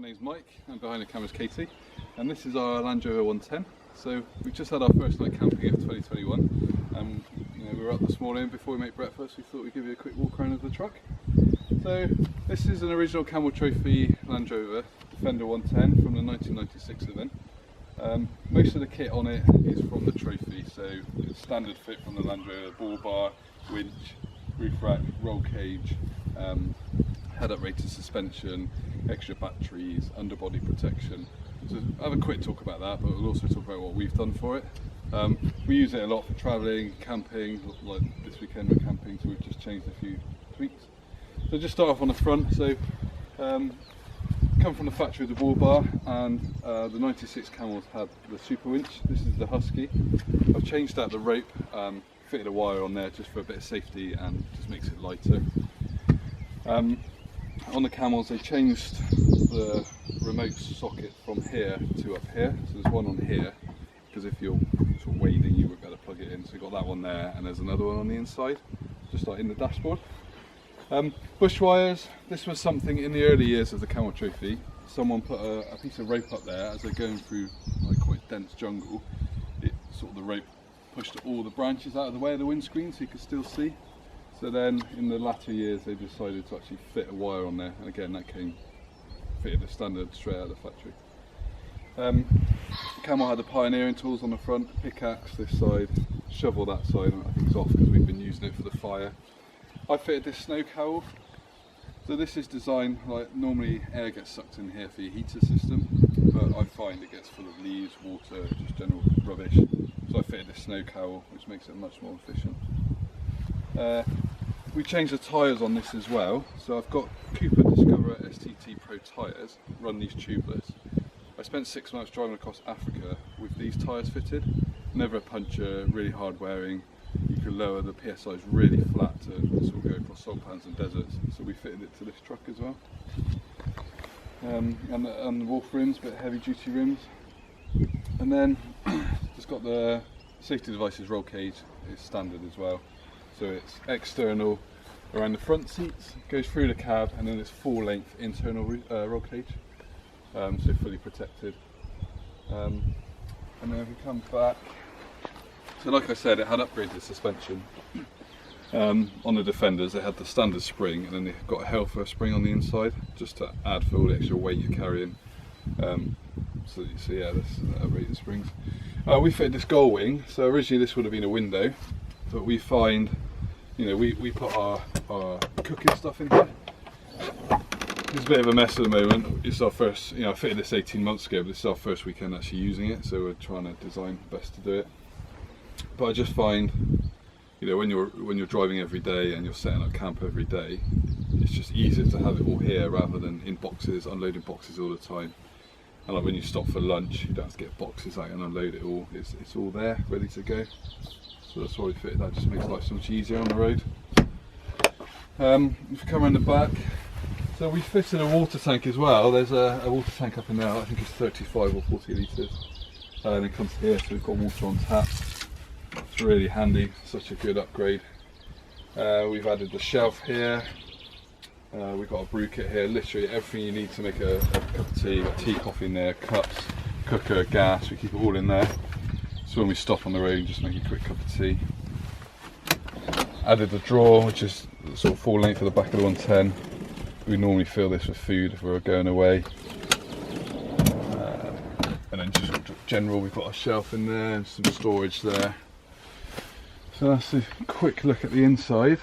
name's Mike, and behind the camera's Katie, and this is our Land Rover 110. So we've just had our first night camping of 2021, and we were up this morning. Before we make breakfast, we thought we'd give you a quick walk around of the truck. So this is an original Camel Trophy Land Rover Defender 110 from the 1996 event. Most of the kit on it is from the Trophy, so it's standard fit from the Land Rover: bull bar, winch, roof rack, roll cage, head-up rated suspension, extra batteries, underbody protection. So I'll have a quick talk about that, but we'll also talk about what we've done for it. We use it a lot for travelling, camping, like this weekend we're camping, so we've just changed a few tweaks. So just start off on the front. So come from the factory with the bull bar, and the 96 Camels had the super winch. This is the Husky. I've changed out the rope, fitted a wire on there just for a bit of safety and just makes it lighter. On the Camels they changed the remote socket from here to up here, so there's one on here because if you're sort of wading you would better plug it in, so you've got that one there and there's another one on the inside, just like in the dashboard. Bush wires, this was something in the early years of the Camel Trophy. Someone put a piece of rope up there as they're going through like quite dense jungle. The rope pushed all the branches out of the way of the windscreen so you could still see. So then in the latter years they decided to actually fit a wire on there, and again that came fitted as standard straight out of the factory. Camel had the pioneering tools on the front: pickaxe this side, shovel that side. I think it's off because we've been using it for the fire. I fitted this snow cowl. So this is designed like normally air gets sucked in here for your heater system, but I find it gets full of leaves, water, just general rubbish. So I fitted this snow cowl, which makes it much more efficient. We changed the tyres on this as well. So I've got Cooper Discoverer STT Pro tyres, run these tubeless. I spent 6 months driving across Africa with these tyres fitted. Never a puncture, really hard wearing. You can lower the PSIs really flat to sort of go across salt pans and deserts. So we fitted it to this truck as well. And the Wolf rims, a bit heavy duty rims. And then just got the safety devices roll cage, it's standard as well. So it's external around the front seats, goes through the cab, and then it's full length internal roll cage, so fully protected. And then if we come back, so like I said, it had upgraded suspension. On the Defenders they had the standard spring, and then they've got a Hellfire spring on the inside just to add for all the extra weight you're carrying. So yeah, this upgraded springs. We fitted this gull wing, so originally this would have been a window, but we find, we put our cooking stuff in here. It's a bit of a mess at the moment. It's our first, I fitted this 18 months ago, but this is our first weekend actually using it, so we're trying to design best to do it. But I just find, when you're driving every day and you're setting up camp every day, it's just easier to have it all here rather than in boxes, unloading boxes all the time. And like when you stop for lunch, you don't have to get boxes out and unload it all. It's all there, ready to go. So that's why we fitted that. Just makes life so much easier on the road. If you come around the back, so we fitted a water tank as well. There's a water tank up in there. I think it's 35 or 40 litres. And it comes here, so we've got water on tap. It's really handy. Such a good upgrade. We've added the shelf here. We've got a brew kit here. Literally everything you need to make a cup of tea. You've got tea, coffee in there, cups, cooker, gas. We keep it all in there. So when we stop on the road, just make a quick cup of tea. Added the drawer, which is sort of full length of the back of the 110. We normally fill this with food if we're going away. And then just general, we've got a shelf in there and some storage there. So that's a quick look at the inside.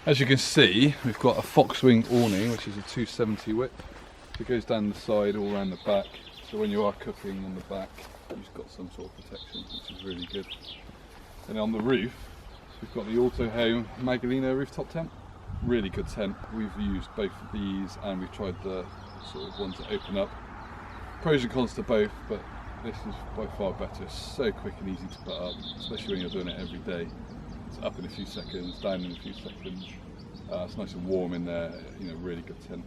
As you can see, we've got a Foxwing awning, which is a 270 width. It goes down the side, all around the back. So when you are cooking on the back, you've got some sort of protection, which is really good. And on the roof, we've got the Auto Home Magalino rooftop tent. Really good tent. We've used both of these, and we've tried the sort of ones that open up. Pros and cons to both, but this is by far better. It's so quick and easy to put up, especially when you're doing it every day. It's up in a few seconds, down in a few seconds. It's nice and warm in there. Really good tent.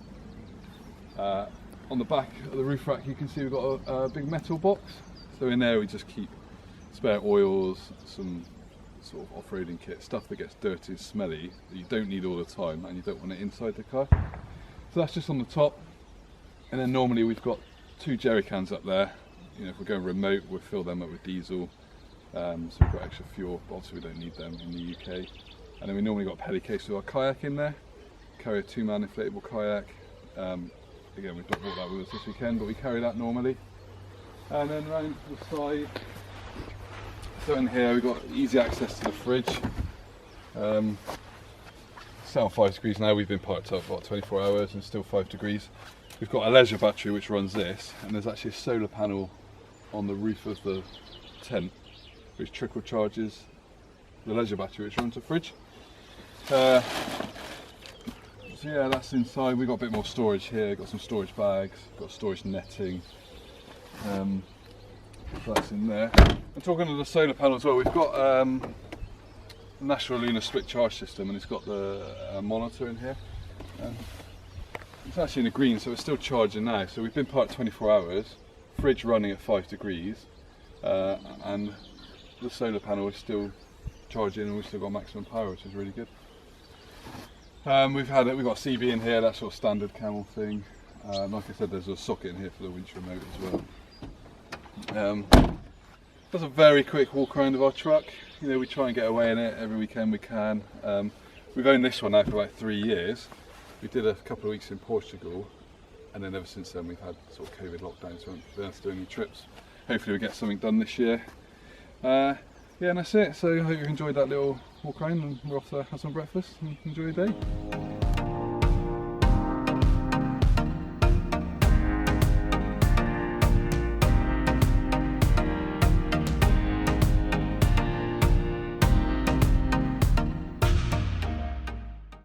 On the back of the roof rack you can see we've got a big metal box. So in there we just keep spare oils, some sort of off-roading kit, stuff that gets dirty and smelly that you don't need all the time and you don't want it inside the car. So that's just on the top, and then normally we've got 2 jerry cans up there. You know, if we're going remote, we'll fill them up with diesel. So we've got extra fuel, but obviously we don't need them in the UK. And then we normally got a pelly case with our kayak in there. Carry a 2-man inflatable kayak. Again, we've not brought that with us this weekend, but we carry that normally. And then round to the side, so in here we've got easy access to the fridge. It's now 5 degrees now, we've been parked up for about 24 hours and still 5 degrees. We've got a leisure battery which runs this, and there's actually a solar panel on the roof of the tent which trickle charges the leisure battery which runs the fridge. So yeah, that's inside. We've got a bit more storage here, got some storage bags, got storage netting. So that's in there. And talking of the solar panel as well, we've got a National Lunar Split Charge System, and it's got the monitor in here. It's actually in the green, so it's still charging now. So we've been parked 24 hours, fridge running at 5 degrees, and the solar panel is still charging, and we've still got maximum power, which is really good. We've got CB in here, that sort of standard Camel thing. Like I said, there's a socket in here for the winch remote as well. That's a very quick walk around of our truck. You know, we try and get away in it every weekend we can. We've owned this one now for about 3 years. We did a couple of weeks in Portugal, and then ever since then we've had sort of COVID lockdowns, so we haven't been able to do any trips. Hopefully we get something done this year. Yeah, and that's it. So I hope you enjoyed that little walk around, and we're off to have some breakfast and enjoy your day.